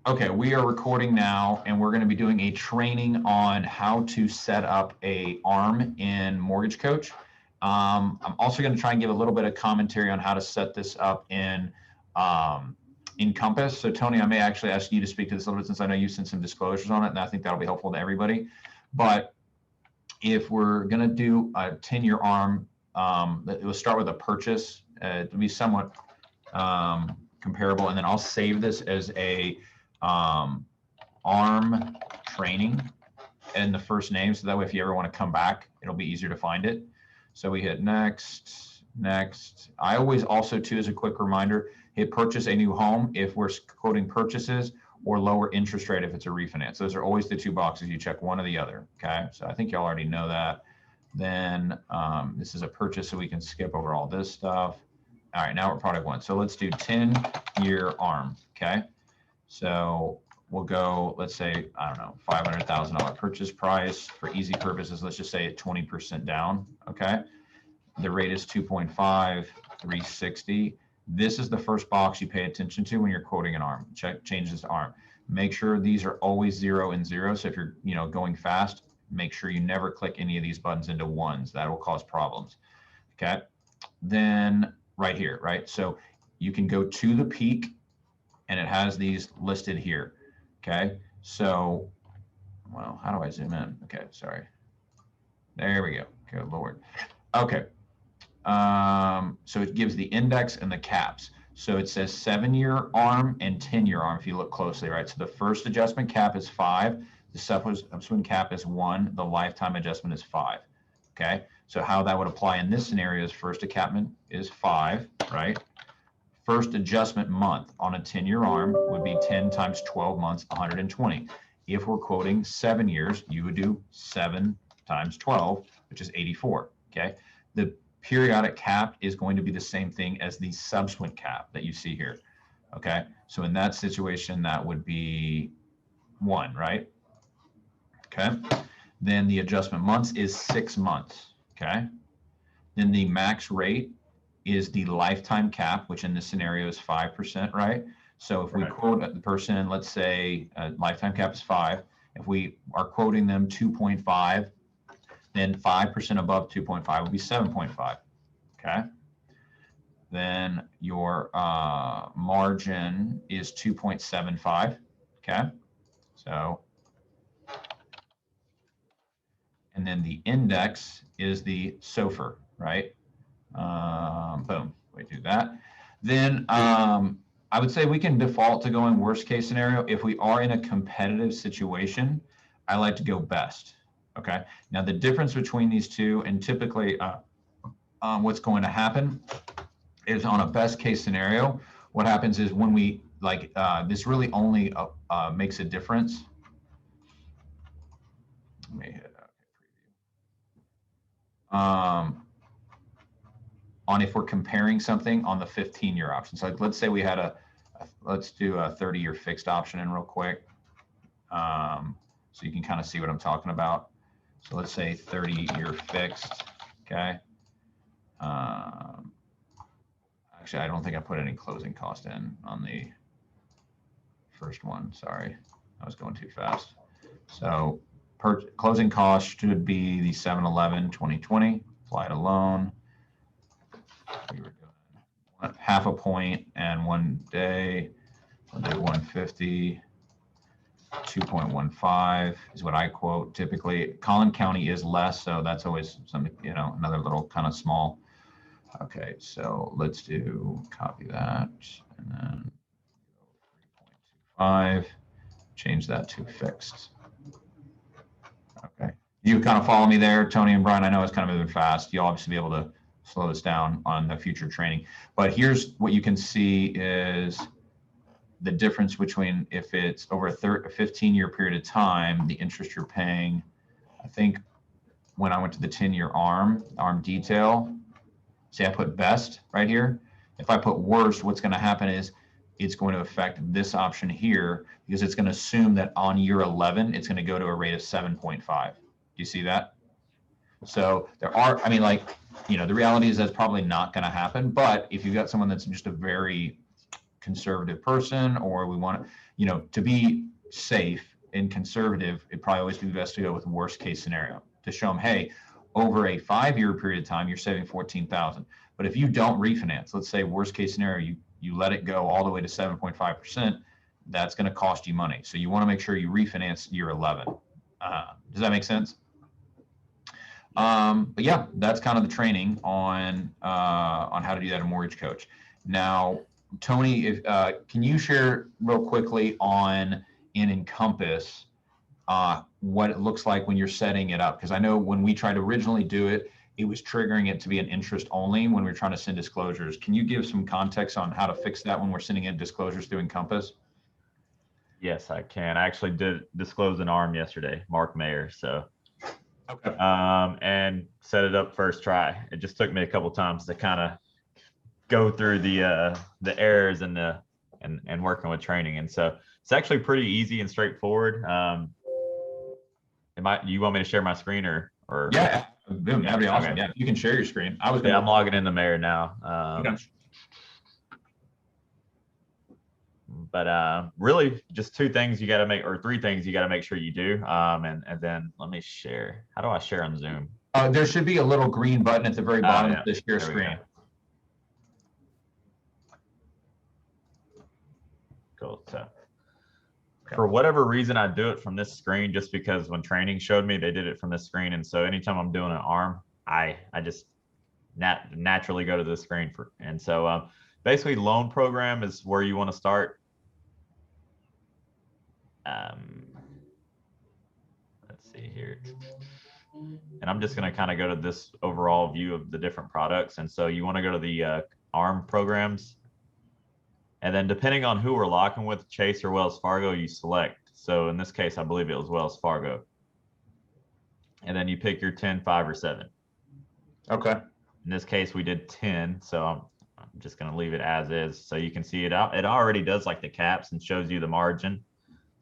Okay, we are recording now, and we're going to be doing a training on how to set up a ARM in Mortgage Coach. I'm also going to try and give a little bit of commentary on how to set this up in Encompass. So Tony, I may actually ask you to speak to this a little bit since I know you sent some disclosures on it, and I think that'll be helpful to everybody. But if we're going to do a 10-year ARM, it will start with a purchase. It'll be somewhat comparable, and then I'll save this as a ARM training and the first name, so that way if you ever want to come back, it'll be easier to find it. So we hit next, next. I always also, too, as a quick reminder, hit purchase a new home if we're quoting purchases, or lower interest rate if it's a refinance. Those are always the two boxes. You check one or the other. Okay, so I think y'all already know that. Then this is a purchase, so we can skip over all this stuff. All right, now we're product one. So let's do 10-year ARM. Okay, so we'll go, let's say, I don't know, $500,000 purchase price. For easy purposes, let's just say at 20% down. Okay, the rate is 2.5, 360. This is the first box you pay attention to when you're quoting an ARM. Change this to ARM. Make sure these are always 0 and 0. So if you're going fast, make sure you never click any of these buttons into ones. That will cause problems. Okay. Then right here, right? So you can go to the peak, and it has these listed here. Okay. So, well, how do I zoom in? Okay, sorry. There we go. Good Lord. Okay. So it gives the index and the caps. So it says 7-year ARM and 10-year ARM if you look closely, right? So the first adjustment cap is 5, the subsequent cap is 1, the lifetime adjustment is 5. Okay, so how that would apply in this scenario is first adjustment is 5, right? First adjustment month on a 10-year ARM would be 10 times 12 months, 120. If we're quoting 7 years, you would do 7 times 12, which is 84. Okay, the periodic cap is going to be the same thing as the subsequent cap that you see here. Okay, so in that situation, that would be 1, right? Okay, then the adjustment months is 6 months. Okay, then the max rate is the lifetime cap, which in this scenario is 5%, right? So if we quote the person, let's say lifetime cap is 5, if we are quoting them 2.5, then 5% above 2.5 would be 7.5. Okay. Then your margin is 2.75. Okay. So, and then the index is the SOFR, right? Boom. We do that. Then I would say we can default to going worst case scenario. If we are in a competitive situation, I like to go best. Okay. Now the difference between these two, and typically what's going to happen is on a best case scenario, what happens is when we this really only makes a difference. Let me hit preview. On if we're comparing something on the 15-year option. So let's say we had let's do a 30-year fixed option in real quick. So you can kind of see what I'm talking about. So let's say 30-year fixed, okay? Actually, I don't think I put any closing cost in on the first one, sorry. I was going too fast. So closing cost should be the 7/11/2020, applied a loan. We were doing half a point and 1 day. We'll do 150. 2.15 is what I quote typically. Collin County is less, so that's always something, another little kind of small. Okay, so let's do copy that and then 3.25, change that to fixed. Okay, you kind of follow me there, Tony and Brian. I know it's kind of moving fast. You'll obviously be able to slow this down on the future training, but here's what you can see is the difference between if it's over a 15-year period of time, the interest you're paying. I think when I went to the 10-year ARM detail, say I put best right here. If I put worst, what's going to happen is it's going to affect this option here because it's going to assume that on year 11, it's going to go to a rate of 7.5. Do you see that? So there are, the reality is that's probably not going to happen. But if you've got someone that's just a very conservative person, or we want to, you know, to be safe and conservative, it'd probably always be best to go with worst case scenario to show them, hey, over a 5-year period of time, you're saving 14,000. But if you don't refinance, let's say worst case scenario, you let it go all the way to 7.5%, that's going to cost you money. So you want to make sure you refinance year 11. Does that make sense? But yeah, that's kind of the training on how to do that in Mortgage Coach. Now, Tony, if, can you share real quickly on in Encompass what it looks like when you're setting it up? Because I know when we tried to originally do it, it was triggering it to be an interest only when we were trying to send disclosures. Can you give some context on how to fix that when we're sending in disclosures through Encompass? Yes, I can. I actually did disclose an ARM yesterday, Mark Mayer. So, okay. And set it up first try. It just took me a couple times to kind of go through the errors and working with training. And so it's actually pretty easy and straightforward. You want me to share my screen or? Yeah, boom, that'd be awesome. Okay. Yeah, you can share your screen. I'm logging in the Mayor now. Okay. But really just 2 things you got to make, or 3 things you got to make sure you do. And then let me share. How do I share on Zoom? There should be a little green button at the very bottom of the share screen. Cool. So for whatever reason, I do it from this screen just because when training showed me, they did it from this screen. And so anytime I'm doing an ARM, I just naturally go to this screen and so basically loan program is where you want to start. Let's see here. And I'm just going to kind of go to this overall view of the different products. And so you want to go to the ARM programs. And then depending on who we're locking with, Chase or Wells Fargo, you select. So in this case, I believe it was Wells Fargo. And then you pick your 10, 5, or 7. Okay. In this case, we did 10. So I'm just going to leave it as is. So you can see it out. It already does like the caps and shows you the margin.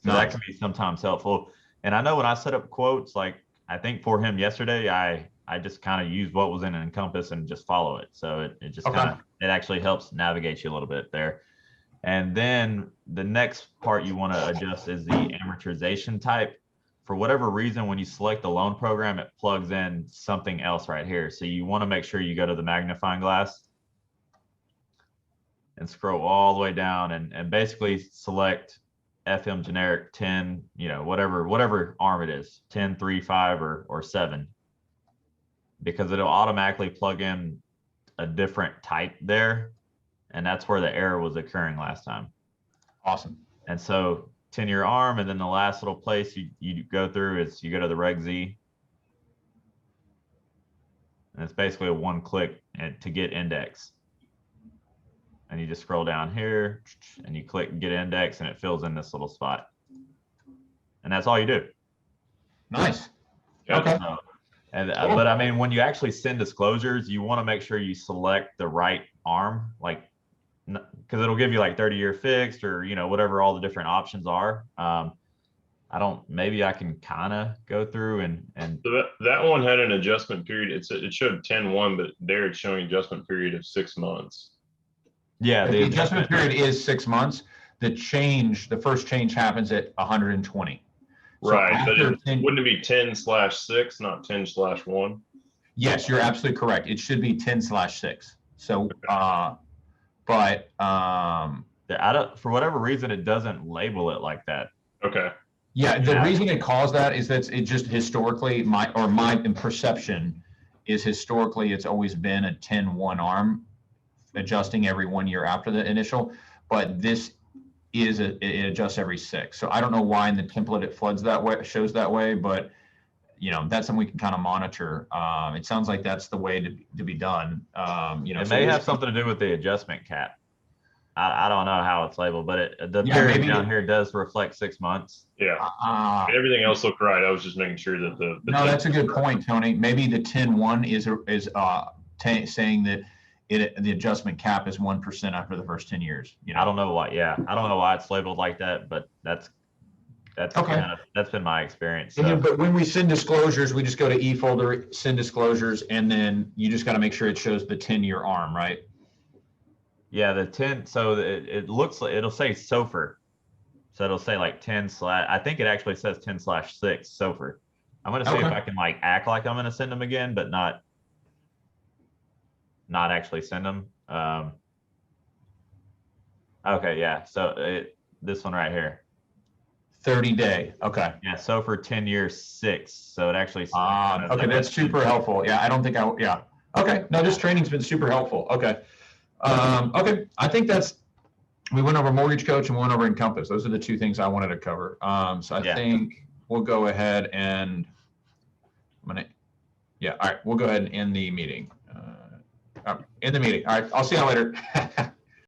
So that can be sometimes helpful. And I know when I set up quotes, like I think for him yesterday, I just kind of used what was in an Encompass and just follow it. So it just kind of, it actually helps navigate you a little bit there. And then the next part you want to adjust is the amortization type. For whatever reason, when you select the loan program, it plugs in something else right here. So you want to make sure you go to the magnifying glass and scroll all the way down and basically select FM generic 10, you know, whatever ARM it is, 10, 3, 5, or 7, because it'll automatically plug in a different type there. And that's where the error was occurring last time. Awesome. And so 10-year ARM, and then the last little place you go through is you go to the Reg Z. And it's basically a 1-click to get index. And you just scroll down here and you click get index and it fills in this little spot. And that's all you do. Nice. Okay. So, but I mean, when you actually send disclosures, you want to make sure you select the right ARM, like, because it'll give you like 30-year fixed or, you know, whatever all the different options are. Maybe I can kind of go through and so that one had an adjustment period. It showed 10-1, but there it's showing adjustment period of 6 months. Yeah, the adjustment period is 6 months. The first change happens at 120. Right, but wouldn't it be 10/6, not 10/1? Yes, you're absolutely correct. It should be 10/6. So, but for whatever reason, it doesn't label it like that. Okay. Yeah, the reason it calls that is that it just historically, my perception is historically it's always been a 10-1 ARM, adjusting every 1 year after the initial, but this is it adjusts every 6. So I don't know why in the template it floods that way, shows that way, but you know, that's something we can kind of monitor. It sounds like that's the way to be done. You know, it may have something to do with the adjustment cap. I don't know how it's labeled, but the period down here does reflect 6 months. Yeah. Everything else looked right. I was just making sure that the no, that's a good point, Tony. Maybe the 10-1 is saying that the adjustment cap is 1% after the first 10 years. You know? I don't know why. Yeah, I don't know why it's labeled like that, but that's okay. That's been my experience. So. Then, but when we send disclosures, we just go to e-folder, send disclosures, and then you just got to make sure it shows the 10-year ARM, right? Yeah, the 10. So it looks like it'll say SOFR. So it'll say like 10 slash, I think it actually says 10/6 SOFR. I'm going to see if Okay. I can like act like I'm going to send them again, but not actually send them. Okay. Yeah. So this one right here. 30-day. Okay. Yeah. SOFR 10 years 6. So it actually. Okay, that's super helpful. Yeah, I don't think yeah. Okay, no, this training's been super helpful. Okay. Okay, I think we went over Mortgage Coach and we went over Encompass. Those are the two things I wanted to cover. So I think we'll go ahead and all right, we'll go ahead and end the meeting. End the meeting. All right, I'll see you later.